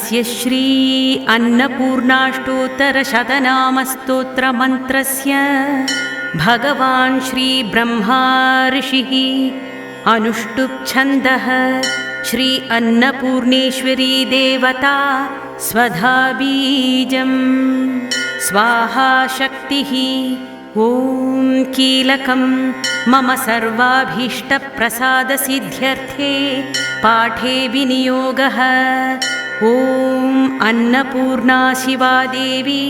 अस्य श्री अन्नपूर्णाष्टोत्तरशतनामस्तोत्रमन्त्रस्य भगवान् श्री ब्रह्मा ऋषिः अनुष्टुप् छन्दः श्री अन्नपूर्णेश्वरी देवता स्वधा बीजं स्वाहा शक्तिः ॐ कीलकं मम सर्वाभीष्टप्रसादसिद्ध्यर्थे पाठे विनियोगः ॐ अन्नपूर्णा शिवा देवी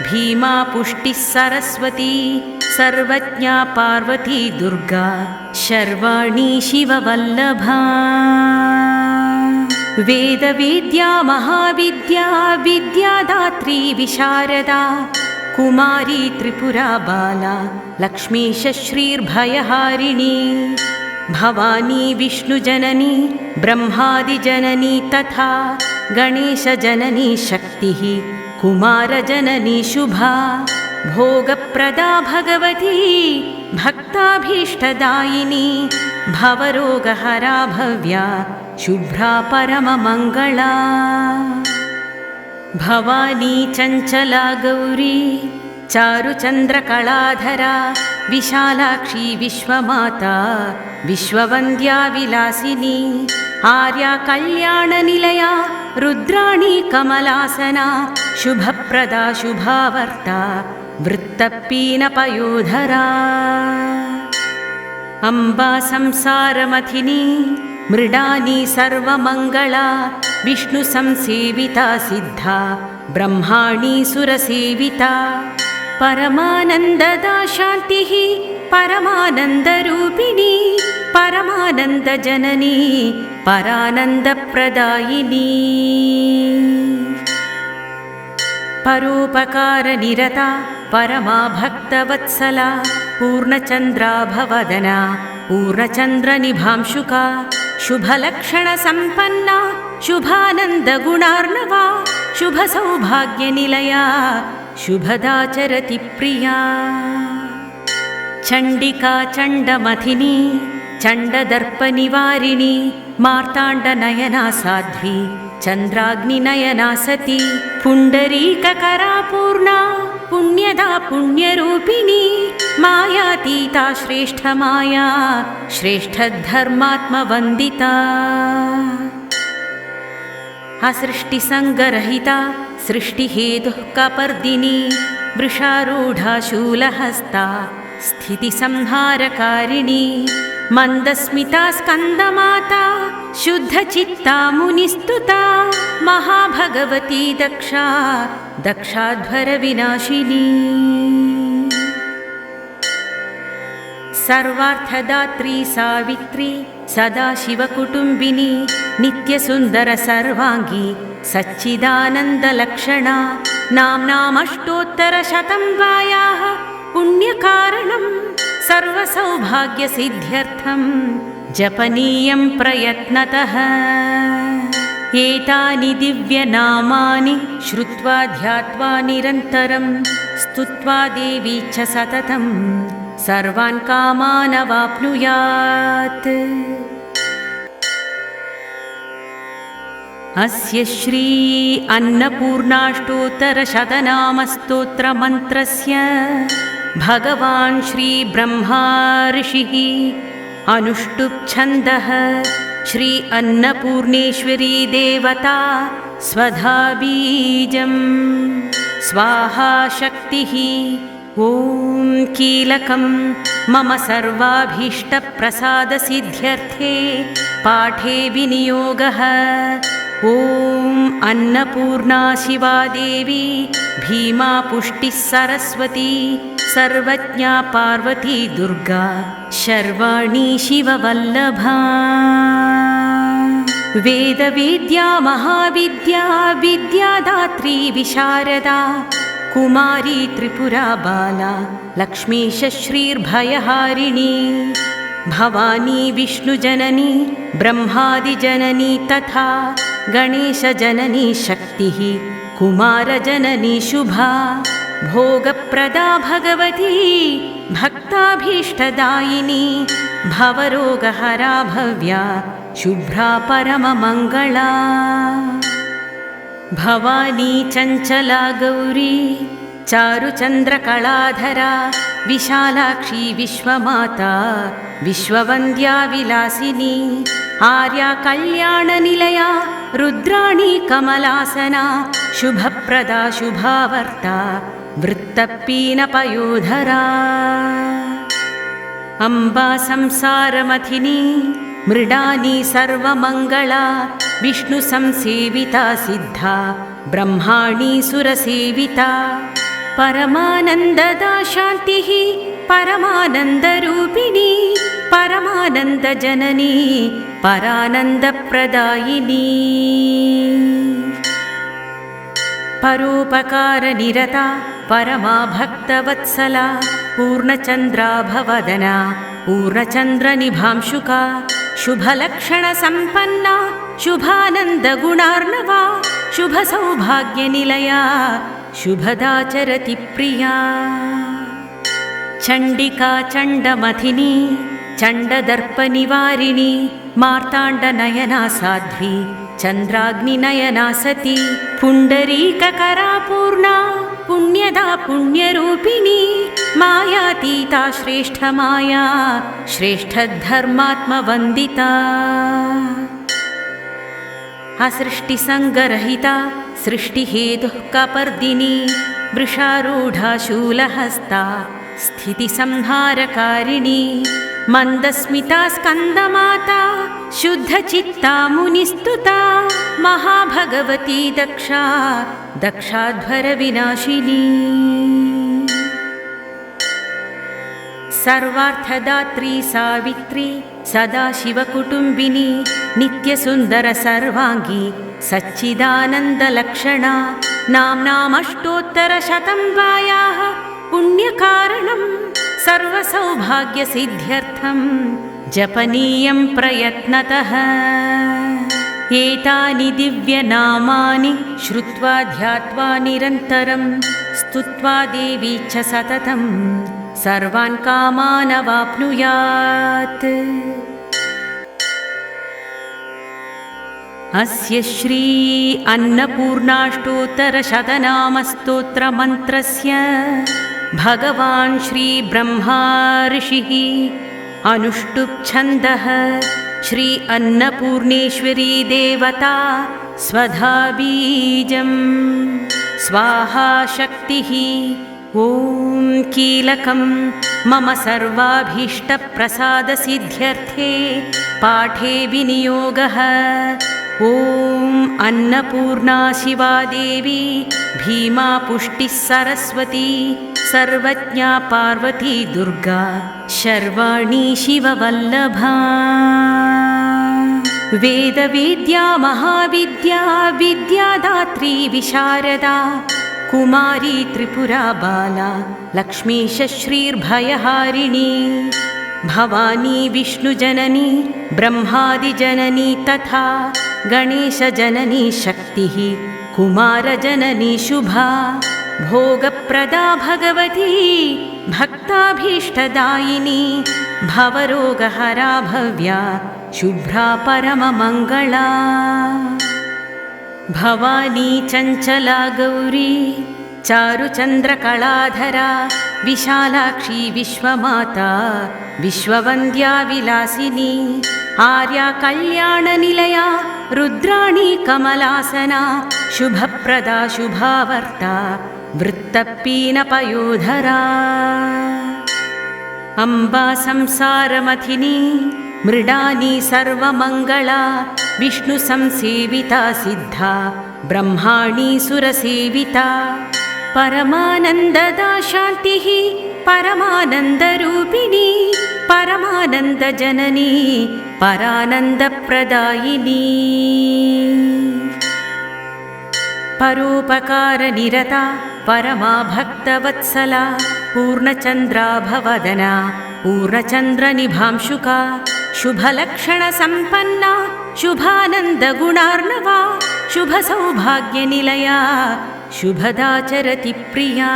भीमा पुष्टिः सरस्वती सर्वज्ञा पार्वती दुर्गा शर्वाणी शिववल्लभा वेदवेद्या महाविद्या विद्यादात्री विशारदा कुमारी त्रिपुरा बाला लक्ष्मीश्रीर्भयहारिणी भवानी विष्णुजननी ब्रह्मादिजननी तथा गणेशजननी शक्तिः कुमारजननी शुभा भोगप्रदा भगवती भक्ताभीष्टदायिनी भवरोगहरा भव्या शुभ्रा परममङ्गला भवानी चञ्चला गौरी चारुचन्द्रकलाधरा विशालाक्षी विश्वमाता विश्ववन्द्या विलासिनी आर्या कल्याणनिलया रुद्राणी कमलासना शुभप्रदा शुभावर्ता वृत्तपीनपयोधरा अम्बा संसारमथिनी मृडानी सर्वमङ्गला विष्णुसंसेविता सिद्धा ब्रह्माणी सुरसेविता परमानन्ददा शान्तिः परमानन्दरूपिणी परमानन्दजननी परानन्दप्रदायिनी परोपकारनिरता परमा भक्तवत्सला पूर्णचन्द्राभवदना पूर्णचन्द्रनिभांशुका शुभलक्षणसम्पन्ना शुभानन्दगुणार्णवा शुभसौभाग्यनिलया शुभदाचरति प्रिया चण्डिका चण्डमथिनी चण्डदर्पनिवारिणी मार्ताण्डनयना साध्वी चन्द्राग्निनयना सती पुण्डरीककरा पूर्णा पुण्यदा पुण्यरूपिणी मायातीता श्रेष्ठमाया श्रेष्ठधर्मात्मवन्दिता असृष्टिसङ्गरहिता सृष्टिहेतुः कपर्दिनी वृषारूढा शूलहस्ता स्थितिसंहारकारिणी मन्दस्मिता स्कन्दमाता शुद्धचित्ता मुनिस्तुता महाभगवती दक्षा दक्षाध्वरविनाशिनी सर्वार्थदात्री सावित्री सदाशिवकुटुम्बिनी नित्यसुन्दर सर्वाङ्गी सच्चिदानन्दलक्षणा नाम्नामष्टोत्तरशतं वायाः पुण्यकारणं सर्वसौभाग्यसिद्ध्यर्थं जपनीयं प्रयत्नतः एतानि दिव्यनामानि श्रुत्वा ध्यात्वा निरन्तरं स्तुत्वा देवी च सततं सर्वान् कामान् अवाप्नुयात् अस्य श्री अन्नपूर्णाष्टोत्तरशतनामस्तोत्रमन्त्रस्य भगवान् श्री ब्रह्मा ऋषिः अनुष्टुप् छन्दः श्री अन्नपूर्णेश्वरी देवता स्वधा बीजं स्वाहा शक्तिः ॐ कीलकं मम सर्वाभीष्टप्रसादसिद्ध्यर्थे पाठे विनियोगः ॐ अन्नपूर्णा शिवा देवी भीमा पुष्टिः सरस्वती सर्वज्ञा पार्वती दुर्गा शर्वाणी शिववल्लभा वेदवेद्या महाविद्या विद्यादात्री विशारदा कुमारी त्रिपुरा बाला लक्ष्मीश्रीर्भयहारिणी भवानी विष्णुजननी ब्रह्मादिजननी तथा गणेशजननी शक्तिः कुमारजननी शुभा भोगप्रदा भगवती भक्ताभीष्टदायिनी भवरोगहरा भव्या शुभ्रा परममङ्गला भवानी चञ्चला गौरी चारुचन्द्रकलाधरा विशालाक्षी विश्वमाता विश्ववन्द्या विलासिनी आर्या कल्याणनिलया रुद्राणी कमलासना शुभप्रदा शुभावर्ता वृत्तपीनपयोधरा अम्बा संसारमथिनी मृडानी सर्वमङ्गला विष्णुसंसेविता सिद्धा ब्रह्माणी सुरसेविता परमानन्ददा शान्तिः परमानन्दरूपिणी परमानन्दजननी परानन्दप्रदायिनी परोपकारनिरता परमा भक्तवत्सला पूर्णचन्द्राभवदना पूर्णचन्द्रनिभांशुका शुभलक्षणसम्पन्ना शुभानन्दगुणार्णवा शुभसौभाग्यनिलया शुभदाचरति प्रिया चण्डिका चण्डमथिनी चण्डदर्पनिवारिणी मार्ताण्डनयना साध्वी चन्द्राग्निनयना सती पुण्डरीककरा पूर्णा पुण्यदा पुण्यरूपिणी मायातीता श्रेष्ठमाया श्रेष्ठधर्मात्मवन्दिता असृष्टिसङ्गरहिता सृष्टिहेतुः कपर्दिनी वृषारूढा शूलहस्ता स्थितिसंहारकारिणी मन्दस्मिता स्कन्दमाता शुद्धचित्ता मुनिस्तुता महाभगवती दक्षा दक्षाध्वरविनाशिनी सर्वार्थदात्री सावित्री सदाशिवकुटुम्बिनी नित्यसुन्दर सर्वाङ्गी सच्चिदानन्दलक्षणा नाम्नामष्टोत्तरशतं वायाः पुण्यकारणं सर्वसौभाग्यसिद्ध्यर्थं जपनीयं प्रयत्नतः एतानि दिव्यनामानि श्रुत्वा ध्यात्वा निरन्तरं स्तुत्वा देवी च सततं सर्वान् कामान् अवाप्नुयात् अस्य श्री अन्नपूर्णाष्टोत्तरशतनामस्तोत्रमन्त्रस्य भगवान् श्री ब्रह्मा ऋषिः अनुष्टुप् छन्दः श्री अन्नपूर्णेश्वरी देवता स्वधा बीजं स्वाहा शक्तिः ॐ कीलकं मम सर्वाभीष्टप्रसादसिद्ध्यर्थे पाठे विनियोगः ॐ अन्नपूर्णा शिवा देवी भीमा पुष्टिः सरस्वती सर्वज्ञा पार्वती दुर्गा शर्वाणी शिववल्लभा वेदवेद्या महाविद्या विद्यादात्री विशारदा कुमारी त्रिपुरा बाला लक्ष्मीश श्रीर्भयहारिणी भवानी विष्णुजननी ब्रह्मादिजननी तथा गणेशजननी शक्तिः कुमारजननी शुभा भोगप्रदा भगवती भक्ताभीष्टदायिनी भवरोगहरा भव्या शुभ्रा परममङ्गला भवानी चञ्चला गौरी चारुचन्द्रकलाधरा विशालाक्षी विश्वमाता विश्ववन्द्या विलासिनी आर्या कल्याणनिलया रुद्राणी कमलासना शुभप्रदा शुभावर्ता वृत्तपीनपयोधरा अम्बा संसारमथिनी मृडानी सर्वमङ्गला विष्णुसंसेविता सिद्धा ब्रह्माणी सुरसेविता परमानन्ददा शान्तिः परमानन्दरूपिणी परमानन्दजननी परानन्दप्रदायिनी परोपकारनिरता परमा भक्तवत्सला पूर्णचन्द्राभवदना पूर्णचन्द्रनिभांशुका शुभलक्षणसम्पन्ना शुभानन्दगुणार्णवा शुभसौभाग्यनिलया शुभदाचरति प्रिया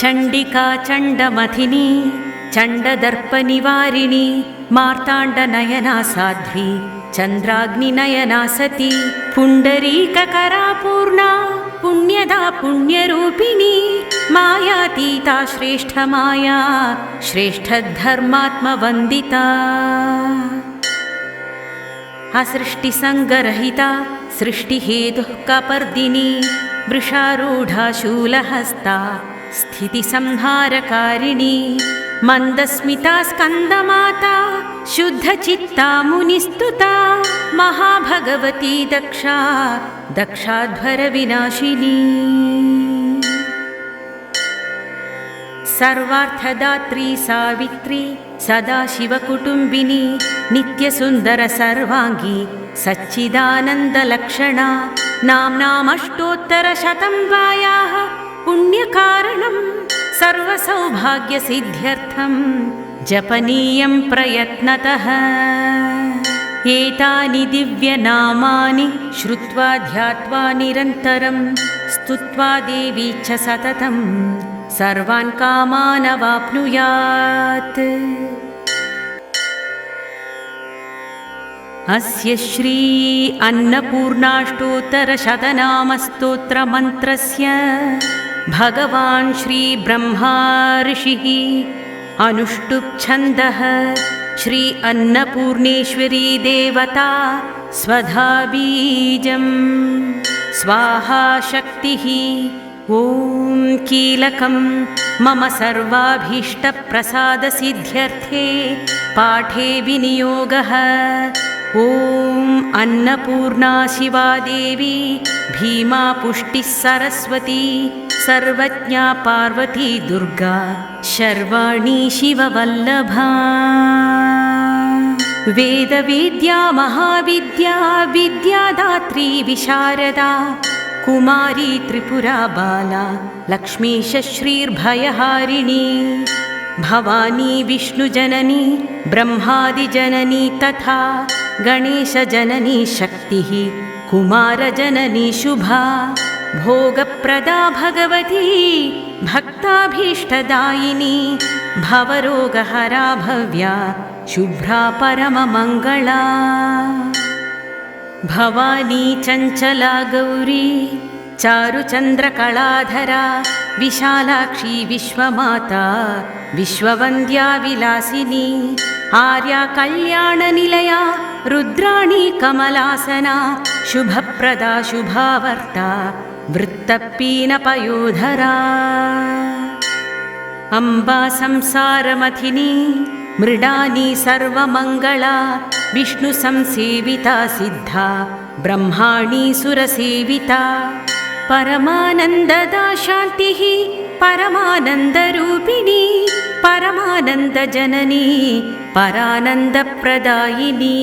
चण्डिका चण्डमथिनी चण्डदर्पनिवारिणी मार्ताण्डनयना साध्वी चन्द्राग्निनयना सती पुण्डरीककरा पूर्णा पुण्यदा पुण्यरूपिणी मायातीता श्रेष्ठमाया श्रेष्ठधर्मात्मवन्दिता असृष्टिसङ्गरहिता सृष्टिहेतुः कपर्दिनी वृषारूढा शूलहस्ता स्थितिसंहारकारिणी मन्दस्मिता स्कन्दमाता शुद्धचित्ता मुनिस्तुता महाभगवती दक्षा दक्षाध्वरविनाशिनी सर्वार्थदात्री सावित्री सदाशिवकुटुम्बिनी नित्यसुन्दर सर्वाङ्गी सच्चिदानन्दलक्षणा नाम्नामष्टोत्तरशतं वायाः पुण्यकारणं सर्वसौभाग्यसिद्ध्यर्थं जपनीयं प्रयत्नतः एतानि दिव्यनामानि श्रुत्वा ध्यात्वा निरन्तरं स्तुत्वा देवी च सततं सर्वान् कामान् अवाप्नुयात् अस्य श्री अन्नपूर्णाष्टोत्तरशतनामस्तोत्रमन्त्रस्य भगवान् श्री ब्रह्मा ऋषिः अनुष्टुप् छन्दः श्री अन्नपूर्णेश्वरी देवता स्वधा बीजं स्वाहा शक्तिः ॐ कीलकं मम सर्वाभीष्टप्रसादसिद्ध्यर्थे पाठे विनियोगः ॐ अन्नपूर्णा शिवा देवी भीमा पुष्टिः सरस्वती सर्वज्ञा पार्वती दुर्गा शर्वाणी शिववल्लभा वेदवेद्या महाविद्या विद्यादात्री विशारदा कुमारी त्रिपुरा बाला लक्ष्मीश श्रीर्भयहारिणी भवानी विष्णुजननी ब्रह्मादिजननी तथा गणेशजननी शक्तिः कुमारजननी शुभा भोगप्रदा भगवती भक्ताभीष्टदायिनी भवरोगहरा भव्या शुभ्रा परममङ्गला भवानी चञ्चला गौरी चारुचन्द्रकलाधरा विशालाक्षी विश्वमाता विश्ववन्द्या विलासिनी आर्या कल्याणनिलया रुद्राणी कमलासना शुभप्रदा शुभावर्ता वृत्तपीनपयोधरा अम्बा संसारमथिनी मृडानी सर्वमङ्गला विष्णुसंसेविता सिद्धा ब्रह्माणी सुरसेविता परमानन्ददा शान्तिः परमानन्दरूपिणी परमानन्दजननी परानन्दप्रदायिनी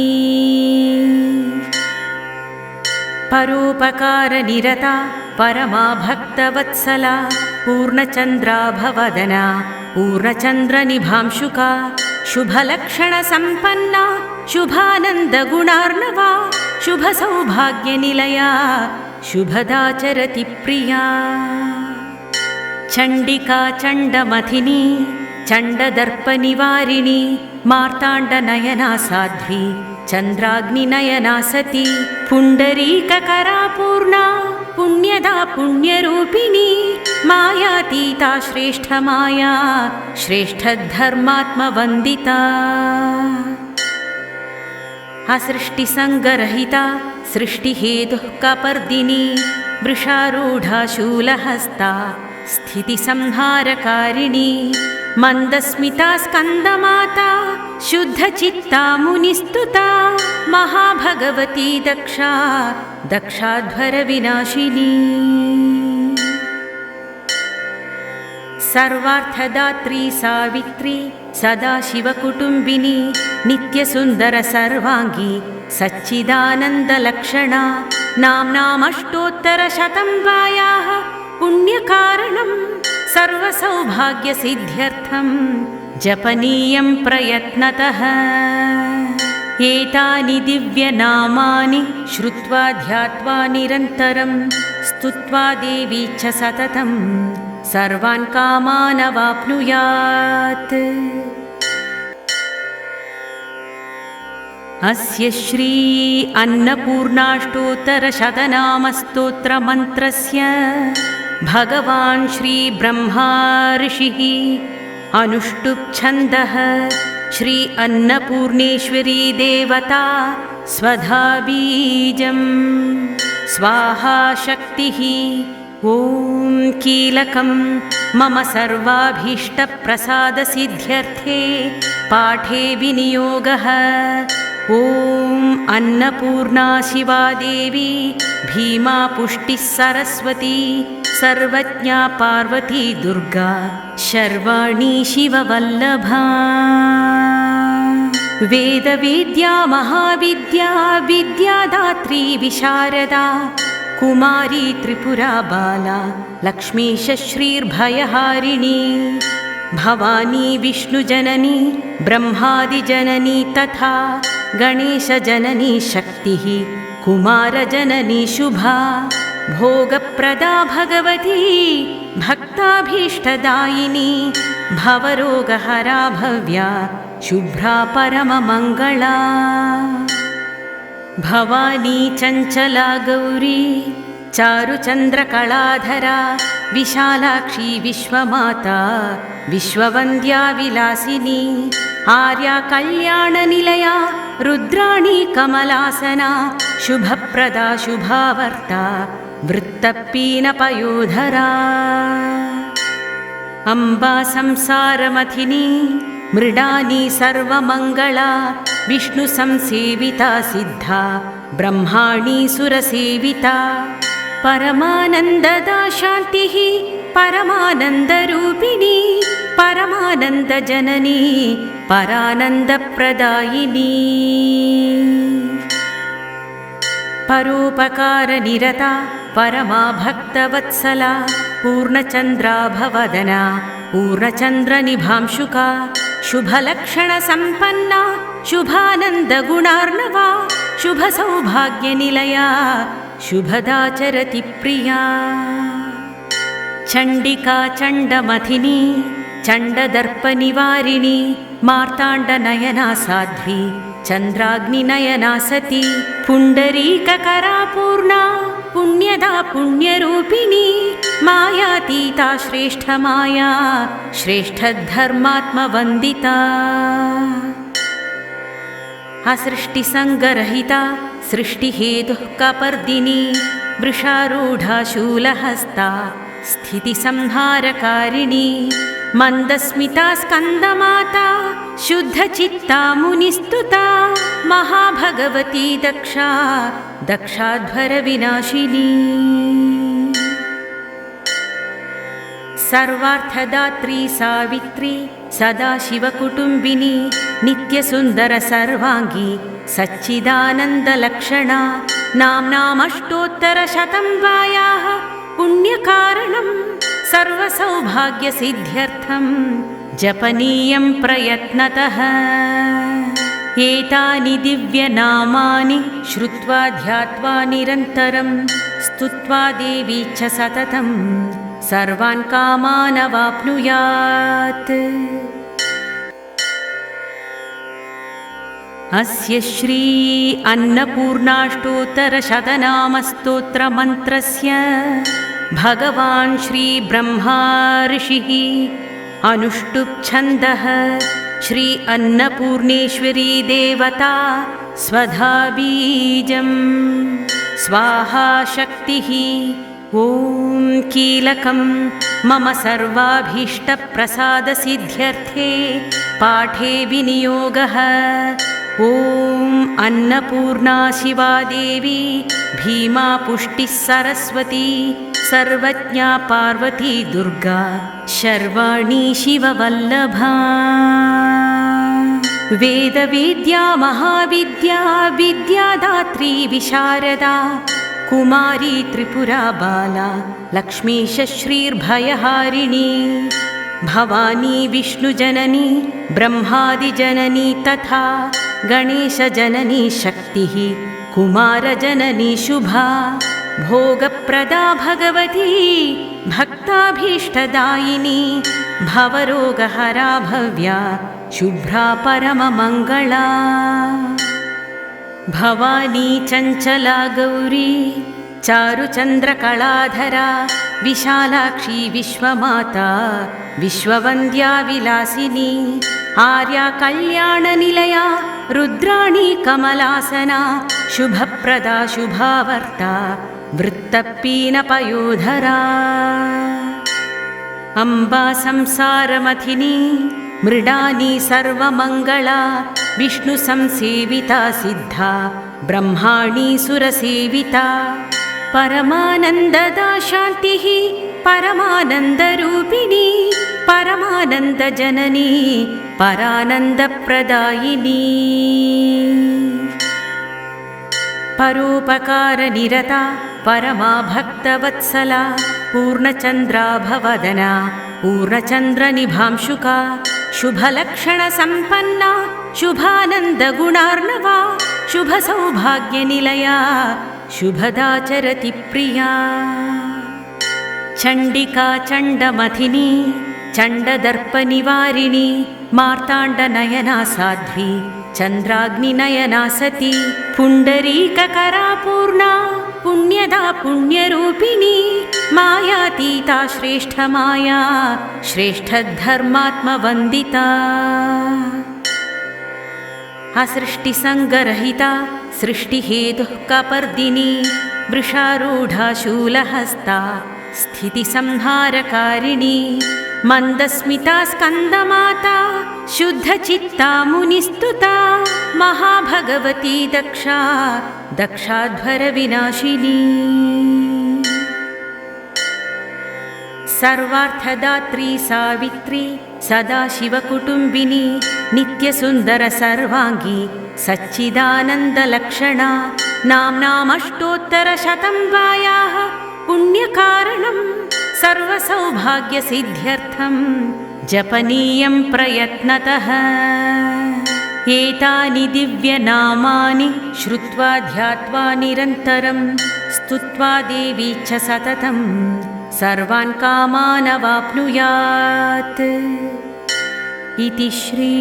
परोपकारनिरता परमा भक्तवत्सला पूर्णचन्द्राभवदना पूर्णचन्द्रनिभांशुका शुभलक्षणसम्पन्ना शुभानन्दगुणार्णवा शुभसौभाग्यनिलया शुभदाचरति प्रिया चण्डिका चण्डमथिनी चण्डदर्पनिवारिणी मार्ताण्डनयना साध्वी चन्द्राग्निनयना सती पुण्डरीककरा पूर्णा पुण्यदा पुण्यरूपिणी मायातीता श्रेष्ठमाया श्रेष्ठधर्मात्मवन्दिता असृष्टिसङ्गरहिता सृष्टिहेतुः कपर्दिनी वृषारूढा शूलहस्ता स्थितिसंहारकारिणी मन्दस्मिता स्कन्दमाता शुद्धचित्ता मुनिस्तुता महाभगवती दक्षा दक्षाध्वरविनाशिनी सर्वार्थदात्री सावित्री सदाशिवकुटुम्बिनी नित्यसुन्दर सर्वाङ्गी सच्चिदानन्दलक्षणा नाम्नामष्टोत्तरशतं वायाः पुण्यकारणं सर्वसौभाग्यसिद्ध्यर्थं जपनीयं प्रयत्नतः एतानि दिव्यनामानि श्रुत्वा ध्यात्वा निरन्तरं स्तुत्वा देवी च सततं सर्वान् कामान् अवाप्नुयात् अस्य श्री अन्नपूर्णाष्टोत्तरशतनामस्तोत्रमन्त्रस्य भगवान् श्री ब्रह्मा ऋषिः अनुष्टुप् छन्दः श्री अन्नपूर्णेश्वरी देवता स्वधा बीजं स्वाहा शक्तिः ॐ कीलकं मम सर्वाभीष्टप्रसादसिद्ध्यर्थे पाठे विनियोगः ॐ अन्नपूर्णा शिवा देवी भीमा पुष्टिः सरस्वती सर्वज्ञा पार्वती दुर्गा शर्वाणी शिववल्लभा वेदवेद्या महाविद्या विद्यादात्री विशारदा कुमारी त्रिपुरा बाला लक्ष्मीश्रीर्भयहारिणी भवानी विष्णुजननी ब्रह्मादिजननी तथा गणेशजननी शक्तिः कुमारजननी शुभा भोगप्रदा भगवती भक्ताभीष्टदायिनी भवरोगहरा भव्या शुभ्रा परममङ्गला भवानी चञ्चला गौरी चारुचन्द्रकलाधरा विशालाक्षी विश्वमाता विश्ववन्द्या विलासिनी आर्या कल्याणनिलया रुद्राणी कमलासना शुभप्रदा शुभावर्ता वृत्तपीनपयोधरा अम्बा संसारमथिनी मृडानी सर्वमङ्गला विष्णुसंसेविता सिद्धा ब्रह्माणी सुरसेविता परमानन्ददा शान्तिः परमानन्दरूपिणी परमानन्दजननी परानन्दप्रदायिनी परोपकारनिरता परमा भक्तवत्सला पूर्णचन्द्राभवदना पूर्णचन्द्रनिभांशुका शुभलक्षणसम्पन्ना शुभानन्दगुणार्णवा शुभसौभाग्यनिलया शुभदाचरति प्रिया चण्डिका चण्डमथिनी चण्डदर्पनिवारिणी मार्ताण्डनयना साध्वी चन्द्राग्निनयना सती पुण्डरीककरा पूर्णा पुण्यदा पुण्यरूपिणी मायातीता श्रेष्ठमाया श्रेष्ठधर्मात्मवन्दिता असृष्टिसङ्गरहिता सृष्टिहेतुः कपर्दिनी वृषारूढा शूलहस्ता स्थितिसंहारकारिणी मन्दस्मिता स्कन्दमाता शुद्धचित्ता मुनिस्तुता महाभगवती दक्षा दक्षाध्वरविनाशिनी सर्वार्थदात्री सावित्री सदाशिवकुटुम्बिनी नित्यसुन्दरसर्वाङ्गी सच्चिदानन्दलक्षणा नाम्नामष्टोत्तरशतं वायाः पुण्यकारणं सर्वसौभाग्यसिद्ध्यर्थं जपनीयं प्रयत्नतः एतानि दिव्यनामानि श्रुत्वा ध्यात्वा निरन्तरं स्तुत्वा देवी च सततं सर्वान् कामान् अवाप्नुयात् अस्य श्री अन्नपूर्णाष्टोत्तरशतनामस्तोत्रमन्त्रस्य भगवान् श्री ब्रह्मा ऋषिः अनुष्टुप् छन्दः श्री अन्नपूर्णेश्वरी देवता स्वधा बीजं स्वाहा शक्तिः ॐ कीलकं मम सर्वाभीष्टप्रसादसिद्ध्यर्थे पाठे विनियोगः ॐ अन्नपूर्णा शिवा देवी भीमा पुष्टिः सरस्वती सर्वज्ञा पार्वती दुर्गा शर्वाणी शिववल्लभा वेदवेद्या महाविद्या विद्यादात्री विशारदा कुमारी त्रिपुरा बाला लक्ष्मीश्रीर्भयहारिणी भवानी विष्णुजननी ब्रह्मादिजननी तथा गणेशजननी शक्तिः कुमारजननी शुभा भोगप्रदा भगवती भक्ताभीष्टदायिनी भवरोगहरा भव्या शुभ्रा परममङ्गला भवानी चञ्चला गौरी चारुचन्द्रकलाधरा विशालाक्षी विश्वमाता विश्ववन्द्या विलासिनी आर्या कल्याणनिलया रुद्राणी कमलासना शुभप्रदा शुभावर्ता वृत्तपीनपयोधरा अम्बा संसारमथिनी मृडानी सर्वमङ्गला विष्णुसंसेविता सिद्धा ब्रह्माणी सुरसेविता परमानन्ददा शान्तिः परमानन्दरूपिणी परमानन्दजननी परानन्दप्रदायिनी परोपकारनिरता परमा भक्तवत्सला पूर्णचन्द्राभवदना पूर्णचन्द्रनिभांशुका शुभलक्षणसम्पन्ना शुभानन्दगुणार्णवा शुभसौभाग्यनिलया शुभदाचरति प्रिया चण्डिका चण्डमथिनी चण्डदर्पनिवारिणी मार्ताण्डनयना साध्वी चन्द्राग्निनयना सती पुण्डरीककरा पूर्णा पुण्यदा पुण्यरूपिणी मायातीता श्रेष्ठमाया श्रेष्ठधर्मात्मवन्दिता असृष्टिसङ्गरहिता सृष्टिहेतुः कपर्दिनी वृषारूढा शूलहस्ता स्थितिसंहारकारिणी मन्दस्मिता स्कन्दमाता शुद्धचित्ता मुनिस्तुता महाभगवती दक्षा दक्षाध्वरविनाशिनी सर्वार्थदात्री सावित्री सदाशिवकुटुम्बिनी नित्यसुन्दरसर्वाङ्गी सच्चिदानन्दलक्षणा नाम्नामष्टोत्तरशतं वायाः पुण्यकारणं सर्वसौभाग्यसिद्ध्यर्थं जपनीयं प्रयत्नतः एतानि दिव्यनामानि श्रुत्वा ध्यात्वा निरन्तरं स्तुत्वा देवी च सततं सर्वान् कामान् अवाप्नुयात् इति श्री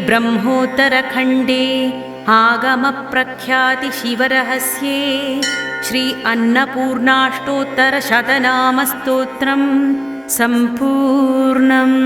ब्रह्मोत्तरखण्डे आगमप्रख्यातिशिवरहस्ये श्री अन्नपूर्णाष्टोत्तरशतनामस्तोत्रं सम्पूर्णम्।